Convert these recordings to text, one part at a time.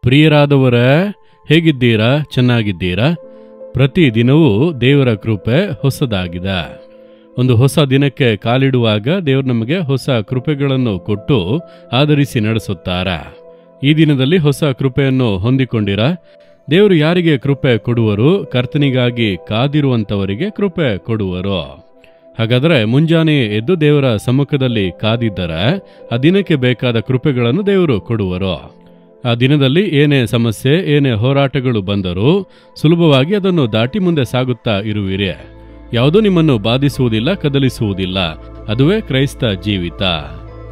ಪ್ರಿಯರಾದವರ, ಹೇಗಿದ್ದೀರಾ? ಚೆನ್ನಾಗಿದ್ದೀರಾ? ಪ್ರತಿದಿನವೂ ದೇವರ ಕೃಪೆ ಹೊಸದಾಗಿದೆ. ಒಂದು ಹೊಸ ದಿನಕ್ಕೆ ಕಾಲಿಡುವಾಗ ದೇವರು ನಮಗೆ ಹೊಸ ಕೃಪೆಗಳನ್ನು ಕೊಟ್ಟು ಆಧರಿಸಿ ನಡೆಸುತ್ತಾರೆ. ಈ ದಿನದಲ್ಲಿ ಹೊಸ ಕೃಪೆಯನ್ನು ಹೊಂದಿಕೊಂಡಿರ. ದೇವರು ಯಾರಿಗೆ ಕೃಪೆ ಕೊಡುವರು? ಕರ್ತನಿಗಾಗಿ ಕಾದಿರುವಂಥವರಿಗೆ ಕೃಪೆ ಕೊಡುವರು. ಹಾಗಾದರೆ ಮುಂಜಾನೆ ಎದ್ದು ದೇವರ ಸಮ್ಮುಖದಲ್ಲಿ ಕಾದಿದ್ದರೆ ಆ ದಿನಕ್ಕೆ ಬೇಕಾದ ಕೃಪೆಗಳನ್ನು ದೇವರು ಕೊಡುವರು. ಆ ದಿನದಲ್ಲಿ ಏನೇ ಸಮಸ್ಯೆ, ಏನೇ ಹೋರಾಟಗಳು ಬಂದರೂ ಸುಲಭವಾಗಿ ಅದನ್ನು ದಾಟಿ ಮುಂದೆ ಸಾಗುತ್ತಾ ಇರುವಿರಿ. ಯಾವುದೂ ನಿಮ್ಮನ್ನು ಬಾಧಿಸುವುದಿಲ್ಲ, ಕದಲಿಸುವುದಿಲ್ಲ. ಅದುವೇ ಕ್ರೈಸ್ತ ಜೀವಿತ.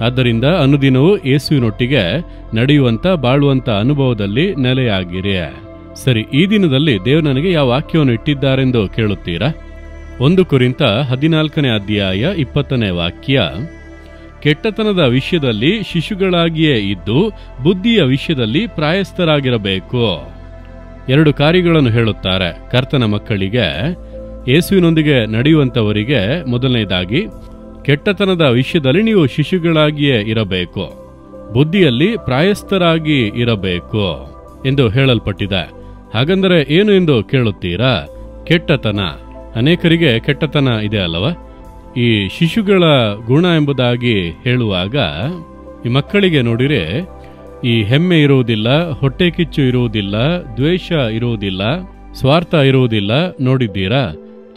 ಆದ್ದರಿಂದ ಅನುದಿನವೂ ಯೇಸುವಿನೊಟ್ಟಿಗೆ ನಡೆಯುವಂಥ, ಬಾಳುವಂಥ ಅನುಭವದಲ್ಲಿ ನೆಲೆಯಾಗಿರಿ. ಸರಿ, ಈ ದಿನದಲ್ಲಿ ದೇವರು ನನಗೆ ಯಾವ ವಾಕ್ಯವನ್ನು ಇಟ್ಟಿದ್ದಾರೆಂದು ಕೇಳುತ್ತೀರಾ? 1 ಕೊರಿಂಥ 14ನೇ ಅಧ್ಯಾಯ 20ನೇ ವಾಕ್ಯ. ಕೆಟ್ಟತನದ ವಿಷಯದಲ್ಲಿ ಶಿಶುಗಳಾಗಿಯೇ ಇದ್ದು ಬುದ್ಧಿಯ ವಿಷಯದಲ್ಲಿ ಪ್ರಾಯಸ್ಥರಾಗಿರಬೇಕು. 2 ಕಾರ್ಯಗಳನ್ನು ಹೇಳುತ್ತಾರೆ ಕರ್ತನ ಮಕ್ಕಳಿಗೆ, ಯೇಸುವಿನೊಂದಿಗೆ ನಡೆಯುವಂಥವರಿಗೆ. ಮೊದಲನೇದಾಗಿ, ಕೆಟ್ಟತನದ ವಿಷಯದಲ್ಲಿ ನೀವು ಶಿಶುಗಳಾಗಿಯೇ ಇರಬೇಕು, ಬುದ್ಧಿಯಲ್ಲಿ ಪ್ರಾಯಸ್ಥರಾಗಿ ಇರಬೇಕು ಎಂದು ಹೇಳಲ್ಪಟ್ಟಿದೆ. ಹಾಗಂದರೆ ಏನು ಎಂದು ಕೇಳುತ್ತೀರಾ? ಕೆಟ್ಟತನ. ಅನೇಕರಿಗೆ ಕೆಟ್ಟತನ ಇದೆ ಅಲ್ಲವ? ಈ ಶಿಶುಗಳ ಗುಣ ಎಂಬುದಾಗಿ ಹೇಳುವಾಗ ಈ ಮಕ್ಕಳಿಗೆ ನೋಡಿರೆ ಈ ಹೆಮ್ಮೆ ಇರುವುದಿಲ್ಲ, ಹೊಟ್ಟೆ ಕಿಚ್ಚು ಇರುವುದಿಲ್ಲ, ದ್ವೇಷ ಇರುವುದಿಲ್ಲ, ಸ್ವಾರ್ಥ ಇರುವುದಿಲ್ಲ. ನೋಡಿದ್ದೀರಾ?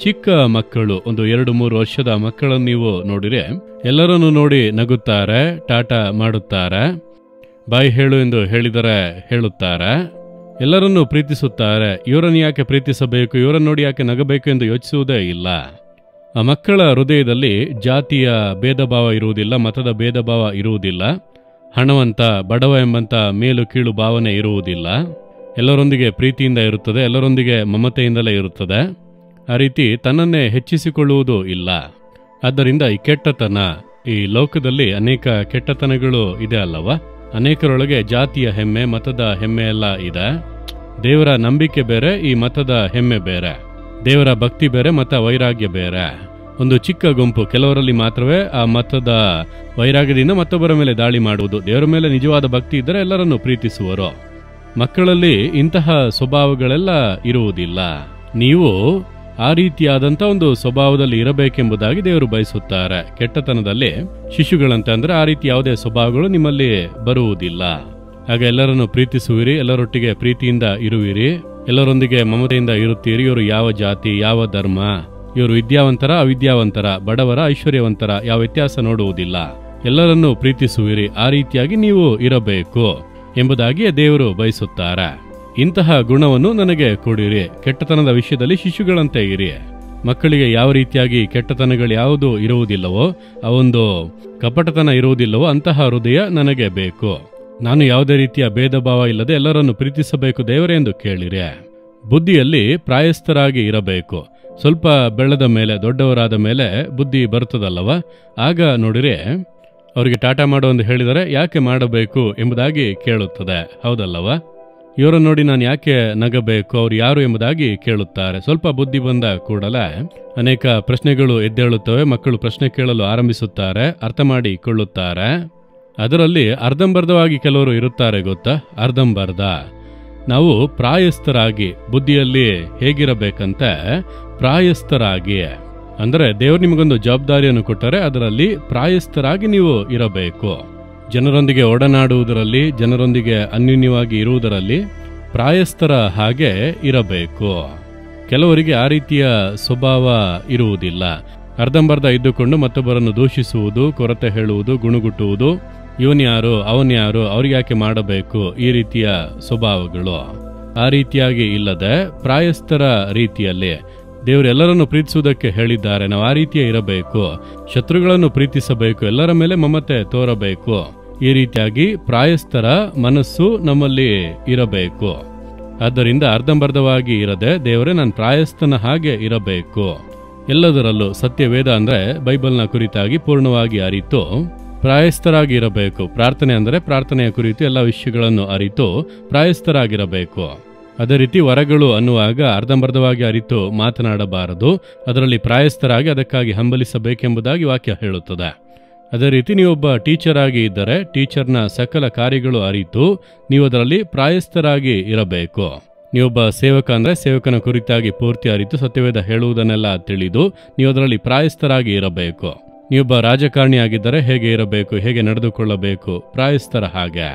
ಚಿಕ್ಕ ಮಕ್ಕಳು, ಒಂದು 2-3 ವರ್ಷದ ಮಕ್ಕಳನ್ನು ನೀವು ನೋಡಿರೆ ಎಲ್ಲರನ್ನು ನೋಡಿ ನಗುತ್ತಾರೆ, ಟಾಟಾ ಮಾಡುತ್ತಾರೆ, ಬಾಯಿ ಹೇಳು ಎಂದು ಹೇಳಿದರೆ ಹೇಳುತ್ತಾರೆ, ಎಲ್ಲರನ್ನೂ ಪ್ರೀತಿಸುತ್ತಾರೆ. ಇವರನ್ನು ಯಾಕೆ ಪ್ರೀತಿಸಬೇಕು, ಇವರನ್ನು ನೋಡಿ ಯಾಕೆ ನಗಬೇಕು ಎಂದು ಯೋಚಿಸುವುದೇ ಇಲ್ಲ. ಆ ಮಕ್ಕಳ ಹೃದಯದಲ್ಲಿ ಜಾತಿಯ ಭೇದ ಭಾವ ಇರುವುದಿಲ್ಲ, ಮತದ ಭೇದ ಭಾವ ಇರುವುದಿಲ್ಲ, ಹಣವಂತ ಬಡವ ಎಂಬಂತ ಮೇಲು ಕೀಳು ಭಾವನೆ ಇರುವುದಿಲ್ಲ. ಎಲ್ಲರೊಂದಿಗೆ ಪ್ರೀತಿಯಿಂದ ಇರುತ್ತದೆ, ಎಲ್ಲರೊಂದಿಗೆ ಮಮತೆಯಿಂದಲೇ ಇರುತ್ತದೆ. ಆ ರೀತಿ ತನ್ನನ್ನೇ ಹೆಚ್ಚಿಸಿಕೊಳ್ಳುವುದೂ ಇಲ್ಲ. ಆದ್ದರಿಂದ ಈ ಕೆಟ್ಟತನ, ಈ ಲೋಕದಲ್ಲಿ ಅನೇಕ ಕೆಟ್ಟತನಗಳು ಇದೆ ಅಲ್ಲವ? ಅನೇಕರೊಳಗೆ ಜಾತಿಯ ಹೆಮ್ಮೆ, ಮತದ ಹೆಮ್ಮೆ ಎಲ್ಲ ಇದೆ. ದೇವರ ನಂಬಿಕೆ ಬೇರೆ, ಈ ಮತದ ಹೆಮ್ಮೆ ಬೇರೆ. ದೇವರ ಭಕ್ತಿ ಬೇರೆ, ಮತ ವೈರಾಗ್ಯ ಬೇರೆ. ಒಂದು ಚಿಕ್ಕ ಗುಂಪು, ಕೆಲವರಲ್ಲಿ ಮಾತ್ರವೇ ಆ ಮತದ ವೈರಾಗ್ಯದಿಂದ ಮತ್ತೊಬ್ಬರ ಮೇಲೆ ದಾಳಿ ಮಾಡುವುದು. ದೇವರ ಮೇಲೆ ನಿಜವಾದ ಭಕ್ತಿ ಇದ್ದರೆ ಎಲ್ಲರನ್ನು ಪ್ರೀತಿಸುವರು. ಮಕ್ಕಳಲ್ಲಿ ಇಂತಹ ಸ್ವಭಾವಗಳೆಲ್ಲ ಇರುವುದಿಲ್ಲ. ನೀವು ಆ ರೀತಿಯಾದಂಥ ಒಂದು ಸ್ವಭಾವದಲ್ಲಿ ಇರಬೇಕೆಂಬುದಾಗಿ ದೇವರು ಬಯಸುತ್ತಾರೆ. ಕೆಟ್ಟತನದಲ್ಲಿ ಶಿಶುಗಳಂತೆ ಅಂದರೆ ಆ ರೀತಿ ಯಾವುದೇ ಸ್ವಭಾವಗಳು ನಿಮ್ಮಲ್ಲಿ ಬರುವುದಿಲ್ಲ. ಆಗ ಎಲ್ಲರನ್ನು ಪ್ರೀತಿಸುವಿರಿ, ಎಲ್ಲರೊಟ್ಟಿಗೆ ಪ್ರೀತಿಯಿಂದ ಇರುವಿರಿ, ಎಲ್ಲರೊಂದಿಗೆ ಮಮತೆಯಿಂದ ಇರುತ್ತೀರಿ. ಇವರು ಯಾವ ಜಾತಿ, ಯಾವ ಧರ್ಮ, ಇವರು ವಿದ್ಯಾವಂತರ, ಅವಿದ್ಯಾವಂತರ, ಬಡವರ, ಐಶ್ವರ್ಯವಂತರ, ಯಾವ ವ್ಯತ್ಯಾಸ ನೋಡುವುದಿಲ್ಲ. ಎಲ್ಲರನ್ನೂ ಪ್ರೀತಿಸುವಿರಿ. ಆ ರೀತಿಯಾಗಿ ನೀವು ಇರಬೇಕು ಎಂಬುದಾಗಿ ದೇವರು ಬಯಸುತ್ತಾರೆ. ಇಂತಹ ಗುಣವನ್ನು ನನಗೆ ಕೊಡಿರಿ. ಕೆಟ್ಟತನದ ವಿಷಯದಲ್ಲಿ ಶಿಶುಗಳಂತೆ ಇರಿ. ಮಕ್ಕಳಿಗೆ ಯಾವ ರೀತಿಯಾಗಿ ಕೆಟ್ಟತನಗಳು ಯಾವುದು ಇರುವುದಿಲ್ಲವೋ, ಆ ಒಂದು ಕಪಟತನ ಇರುವುದಿಲ್ಲವೋ ಅಂತಹ ಹೃದಯ ನನಗೆ ಬೇಕು. ನಾನು ಯಾವುದೇ ರೀತಿಯ ಭೇದ ಭಾವ ಇಲ್ಲದೆ ಎಲ್ಲರನ್ನು ಪ್ರೀತಿಸಬೇಕು ದೇವರೇ ಎಂದು ಕೇಳಿರಿ. ಬುದ್ಧಿಯಲ್ಲಿ ಪ್ರಾಯಸ್ಥರಾಗಿ ಇರಬೇಕು. ಸ್ವಲ್ಪ ಬೆಳೆದ ಮೇಲೆ, ದೊಡ್ಡವರಾದ ಮೇಲೆ ಬುದ್ಧಿ ಬರುತ್ತದಲ್ಲವ? ಆಗ ನೋಡಿರಿ, ಅವರಿಗೆ ಟಾಟಾ ಮಾಡು ಎಂದು ಹೇಳಿದರೆ ಯಾಕೆ ಮಾಡಬೇಕು ಎಂಬುದಾಗಿ ಕೇಳುತ್ತದೆ. ಹೌದಲ್ಲವ? ಇವರನ್ನು ನೋಡಿ ನಾನು ಯಾಕೆ ನಗಬೇಕು, ಅವ್ರು ಯಾರು ಎಂಬುದಾಗಿ ಕೇಳುತ್ತಾರೆ. ಸ್ವಲ್ಪ ಬುದ್ಧಿ ಬಂದ ಕೂಡಲೇ ಅನೇಕ ಪ್ರಶ್ನೆಗಳು ಎದ್ದೇಳುತ್ತವೆ. ಮಕ್ಕಳು ಪ್ರಶ್ನೆ ಕೇಳಲು ಆರಂಭಿಸುತ್ತಾರೆ, ಅರ್ಥ ಮಾಡಿಕೊಳ್ಳುತ್ತಾರೆ. ಅದರಲ್ಲಿ ಅರ್ಧಂಬರ್ಧವಾಗಿ ಕೆಲವರು ಇರುತ್ತಾರೆ ಗೊತ್ತಾ? ಅರ್ಧಂಬರ್ಧ. ನಾವು ಪ್ರಾಯಸ್ಥರಾಗಿ, ಬುದ್ಧಿಯಲ್ಲಿ ಹೇಗಿರಬೇಕಂತೆ ಪ್ರಾಯಸ್ಥರಾಗಿ, ಅಂದರೆ ದೇವರು ನಿಮಗೊಂದು ಜವಾಬ್ದಾರಿಯನ್ನು ಕೊಟ್ಟರೆ ಅದರಲ್ಲಿ ಪ್ರಾಯಸ್ಥರಾಗಿ ನೀವು ಇರಬೇಕು. ಜನರೊಂದಿಗೆ ಒಡನಾಡುವುದರಲ್ಲಿ, ಜನರೊಂದಿಗೆ ಅನ್ಯೋನ್ಯವಾಗಿ ಇರುವುದರಲ್ಲಿ ಪ್ರಾಯಸ್ಥರ ಹಾಗೆ ಇರಬೇಕು. ಕೆಲವರಿಗೆ ಆ ರೀತಿಯ ಸ್ವಭಾವ ಇರುವುದಿಲ್ಲ. ಅರ್ಧಂಬರ್ಧ ಇದ್ದುಕೊಂಡು ಮತ್ತೊಬ್ಬರನ್ನು ದೂಷಿಸುವುದು, ಕೊರತೆ ಹೇಳುವುದು, ಗುಣಗುಟ್ಟುವುದು, ಇವನ್ಯಾರು ಅವನ್ಯಾರು, ಅವ್ರಿಗೆ ಯಾಕೆ ಮಾಡಬೇಕು, ಈ ರೀತಿಯ ಸ್ವಭಾವಗಳು. ಆ ರೀತಿಯಾಗಿ ಇಲ್ಲದೆ ಪ್ರಾಯಸ್ಥರ ರೀತಿಯಲ್ಲಿ ದೇವರೆಲ್ಲರನ್ನು ಪ್ರೀತಿಸುವುದಕ್ಕೆ ಹೇಳಿದ್ದಾರೆ. ನಾವು ಆ ರೀತಿಯೇ ಇರಬೇಕು. ಶತ್ರುಗಳನ್ನು ಪ್ರೀತಿಸಬೇಕು, ಎಲ್ಲರ ಮೇಲೆ ಮಮತೆ ತೋರಬೇಕು. ಈ ರೀತಿಯಾಗಿ ಪ್ರಾಯಸ್ಥರ ಮನಸ್ಸು ನಮ್ಮಲ್ಲಿ ಇರಬೇಕು. ಆದ್ದರಿಂದ ಅರ್ಧಂಬರ್ಧವಾಗಿ ಇರದೆ ದೇವರೇ ನಾನು ಪ್ರಾಯಸ್ಥನ ಹಾಗೆ ಇರಬೇಕು. ಎಲ್ಲದರಲ್ಲೂ ಸತ್ಯವೇದ ಅಂದರೆ ಬೈಬಲ್ನ ಕುರಿತಾಗಿ ಪೂರ್ಣವಾಗಿ ಅರಿತು ಪ್ರಾಯಸ್ಥರಾಗಿ ಇರಬೇಕು. ಪ್ರಾರ್ಥನೆ ಅಂದರೆ ಪ್ರಾರ್ಥನೆಯ ಕುರಿತು ಎಲ್ಲ ವಿಷಯಗಳನ್ನು ಅರಿತು ಪ್ರಾಯಸ್ಥರಾಗಿರಬೇಕು. ಅದೇ ರೀತಿ ವರಗಳು ಅನ್ನುವಾಗ ಅರ್ಧಂಬರ್ಧವಾಗಿ ಅರಿತು ಮಾತನಾಡಬಾರದು, ಅದರಲ್ಲಿ ಪ್ರಾಯಸ್ಥರಾಗಿ ಅದಕ್ಕಾಗಿ ಹಂಬಲಿಸಬೇಕೆಂಬುದಾಗಿ ವಾಕ್ಯ ಹೇಳುತ್ತದೆ. ಅದೇ ರೀತಿ ನೀವೊಬ್ಬ ಟೀಚರ್ ಆಗಿ ಇದ್ದರೆ ಟೀಚರ್ನ ಸಕಲ ಕಾರ್ಯಗಳು ಅರಿತು ನೀವು ಅದರಲ್ಲಿ ಪ್ರಾಯಸ್ಥರಾಗಿ ಇರಬೇಕು. ನೀವೊಬ್ಬ ಸೇವಕ ಅಂದರೆ ಸೇವಕನ ಕುರಿತಾಗಿ ಪೂರ್ತಿ ಅರಿತು ಸತ್ಯವೇದ ಹೇಳುವುದನ್ನೆಲ್ಲ ತಿಳಿದು ನೀವು ಅದರಲ್ಲಿ ಪ್ರಾಯಸ್ಥರಾಗಿ ಇರಬೇಕು. ನೀವೊಬ್ಬ ರಾಜಕಾರಣಿ ಆಗಿದ್ದರೆ ಹೇಗೆ ಇರಬೇಕು, ಹೇಗೆ ನಡೆದುಕೊಳ್ಳಬೇಕು, ಪ್ರಾಯಸ್ಥರ ಹಾಗೆ.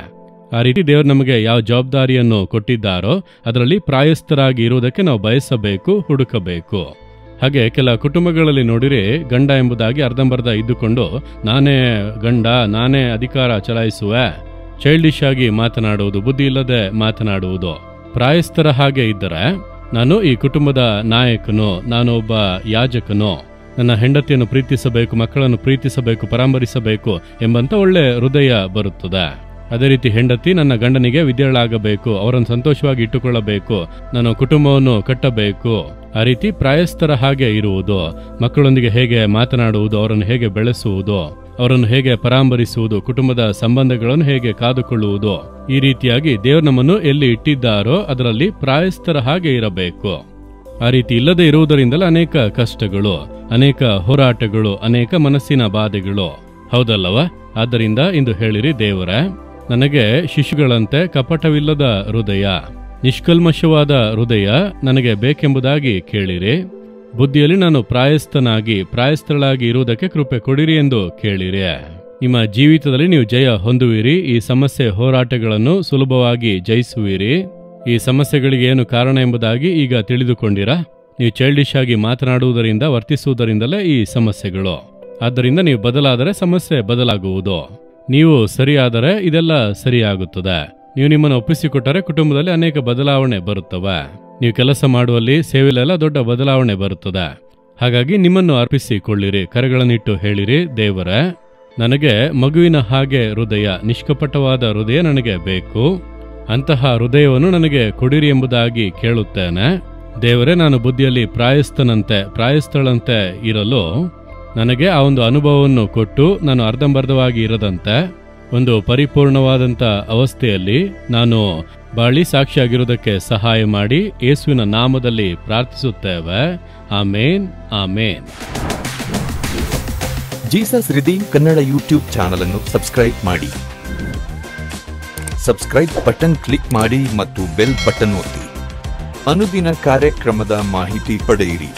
ಆ ರೀತಿ ದೇವರು ನಮಗೆ ಯಾವ ಜವಾಬ್ದಾರಿಯನ್ನು ಕೊಟ್ಟಿದ್ದಾರೋ ಅದರಲ್ಲಿ ಪ್ರಾಯಸ್ಥರಾಗಿ ಇರುವುದಕ್ಕೆ ನಾವು ಬಯಸಬೇಕು, ಹುಡುಕಬೇಕು. ಹಾಗೆ ಕೆಲ ಕುಟುಂಬಗಳಲ್ಲಿ ನೋಡಿರಿ, ಗಂಡ ಎಂಬುದಾಗಿ ಅರ್ಧಂಬರ್ಧ ಇದ್ದುಕೊಂಡು ನಾನೇ ಗಂಡ, ನಾನೇ ಅಧಿಕಾರ ಚಲಾಯಿಸುವೆ, ಚೈಲ್ಡಿಶ್ ಆಗಿ ಮಾತನಾಡುವುದು, ಬುದ್ಧಿ ಇಲ್ಲದೆ ಮಾತನಾಡುವುದು. ಪ್ರಾಯಸ್ಥರ ಹಾಗೆ ಇದ್ದರೆ ನಾನು ಈ ಕುಟುಂಬದ ನಾಯಕನು, ನಾನು ಒಬ್ಬ ಯಾಜಕನು, ನನ್ನ ಹೆಂಡತಿಯನ್ನು ಪ್ರೀತಿಸಬೇಕು, ಮಕ್ಕಳನ್ನು ಪ್ರೀತಿಸಬೇಕು, ಪರಾಮರಿಸಬೇಕು ಎಂಬಂತ ಒಳ್ಳೆ ಹೃದಯ ಬರುತ್ತದೆ. ಅದೇ ರೀತಿ ಹೆಂಡತಿ ನನ್ನ ಗಂಡನಿಗೆ ವಿದ್ಯೆಗಳಾಗಬೇಕು, ಅವರನ್ನು ಸಂತೋಷವಾಗಿ ಇಟ್ಟುಕೊಳ್ಳಬೇಕು, ನಾನು ಕುಟುಂಬವನ್ನು ಕಟ್ಟಬೇಕು. ಆ ರೀತಿ ಪ್ರಾಯಸ್ಥರ ಹಾಗೆ ಇರುವುದು, ಮಕ್ಕಳೊಂದಿಗೆ ಹೇಗೆ ಮಾತನಾಡುವುದು, ಅವರನ್ನು ಹೇಗೆ ಬೆಳೆಸುವುದು, ಅವರನ್ನು ಹೇಗೆ ಪರಾಮರಿಸುವುದು, ಕುಟುಂಬದ ಸಂಬಂಧಗಳನ್ನು ಹೇಗೆ ಕಾದುಕೊಳ್ಳುವುದು, ಈ ರೀತಿಯಾಗಿ ದೇವರು ನಮ್ಮನ್ನು ಎಲ್ಲಿ ಇಟ್ಟಿದ್ದಾರೋ ಅದರಲ್ಲಿ ಪ್ರಾಯಸ್ಥರ ಹಾಗೆ ಇರಬೇಕು. ಆ ರೀತಿ ಇಲ್ಲದೆ ಇರುವುದರಿಂದಲೇ ಅನೇಕ ಕಷ್ಟಗಳು, ಅನೇಕ ಹೋರಾಟಗಳು, ಅನೇಕ ಮನಸ್ಸಿನ ಬಾಧೆಗಳು, ಹೌದಲ್ಲವ? ಆದ್ದರಿಂದ ಇಂದು ಹೇಳಿರಿ, ದೇವರೇ, ನನಗೆ ಶಿಶುಗಳಂತೆ ಕಪಟವಿಲ್ಲದ ಹೃದಯ, ನಿಷ್ಕಲ್ಮಶವಾದ ಹೃದಯ ನನಗೆ ಬೇಕೆಂಬುದಾಗಿ ಕೇಳಿರಿ. ಬುದ್ಧಿಯಲ್ಲಿ ನಾನು ಪ್ರಾಯಸ್ಥಳಾಗಿ ಇರುವುದಕ್ಕೆ ಕೃಪೆ ಕೊಡಿರಿ ಎಂದು ಕೇಳಿರಿ. ನಿಮ್ಮ ಜೀವಿತದಲ್ಲಿ ನೀವು ಜಯ ಹೊಂದುವಿರಿ. ಈ ಸಮಸ್ಯೆ ಹೋರಾಟಗಳನ್ನು ಸುಲಭವಾಗಿ ಜಯಿಸುವಿರಿ. ಈ ಸಮಸ್ಯೆಗಳಿಗೆ ಏನು ಕಾರಣ ಎಂಬುದಾಗಿ ಈಗ ತಿಳಿದುಕೊಂಡಿರಾ? ನೀವು ಚೈಲ್ಡಿಶ್ ಆಗಿ ಮಾತನಾಡುವುದರಿಂದ, ವರ್ತಿಸುವುದರಿಂದಲೇ ಈ ಸಮಸ್ಯೆಗಳು. ಆದ್ದರಿಂದ ನೀವು ಬದಲಾದರೆ ಸಮಸ್ಯೆ ಬದಲಾಗುವುದು. ನೀವು ಸರಿಯಾದರೆ ಇದೆಲ್ಲ ಸರಿಯಾಗುತ್ತದೆ. ನೀವು ನಿಮ್ಮನ್ನು ಒಪ್ಪಿಸಿಕೊಟ್ಟರೆ ಕುಟುಂಬದಲ್ಲಿ ಅನೇಕ ಬದಲಾವಣೆ ಬರುತ್ತವೆ. ನೀವು ಕೆಲಸ ಮಾಡುವಲ್ಲಿ, ಸೇವೆಲೆಲ್ಲ ದೊಡ್ಡ ಬದಲಾವಣೆ ಬರುತ್ತದೆ. ಹಾಗಾಗಿ ನಿಮ್ಮನ್ನು ಅರ್ಪಿಸಿಕೊಳ್ಳಿರಿ, ಕರೆಗಳನ್ನಿಟ್ಟು ಹೇಳಿರಿ, ದೇವರೇ, ನನಗೆ ಮಗುವಿನ ಹಾಗೆ ಹೃದಯ, ನಿಷ್ಕಪಟವಾದ ಹೃದಯ ನನಗೆ ಬೇಕು. ಅಂತಹ ಹೃದಯವನ್ನು ನನಗೆ ಕೊಡಿರಿ ಎಂಬುದಾಗಿ ಕೇಳುತ್ತೇನೆ. ದೇವರೇ, ನಾನು ಬುದ್ಧಿಯಲ್ಲಿ ಪ್ರಾಯಸ್ಥಳಂತೆ ಇರಲು ನನಗೆ ಆ ಒಂದು ಅನುಭವವನ್ನು ಕೊಟ್ಟು ನಾನು ಅರ್ಧಂಬರ್ಧವಾಗಿ ಇರದಂತೆ ಒಂದು ಪರಿಪೂರ್ಣವಾದಂಥ ಅವಸ್ಥೆಯಲ್ಲಿ ನಾನು ಬಾಳಿ ಸಾಕ್ಷಿಯಾಗಿರುವುದಕ್ಕೆ ಸಹಾಯ ಮಾಡಿ ಯೇಸುವಿನ ನಾಮದಲ್ಲಿ ಪ್ರಾರ್ಥಿಸುತ್ತೇವೆ. ಆಮೇನ್, ಆಮೇನ್. Jesus redeem Kannada YouTube channel ಅನ್ನು ಸಬ್ಸ್ಕ್ರೈಬ್ ಮಾಡಿ. ಸಬ್ಸ್ಕ್ರೈಬ್ ಬಟನ್ ಕ್ಲಿಕ್ ಮಾಡಿ ಮತ್ತು ಬೆಲ್ ಬಟನ್ ಒತ್ತಿ. ಅನುದಿನ ಕಾರ್ಯಕ್ರಮದ ಮಾಹಿತಿ ಪಡೆಯಿರಿ.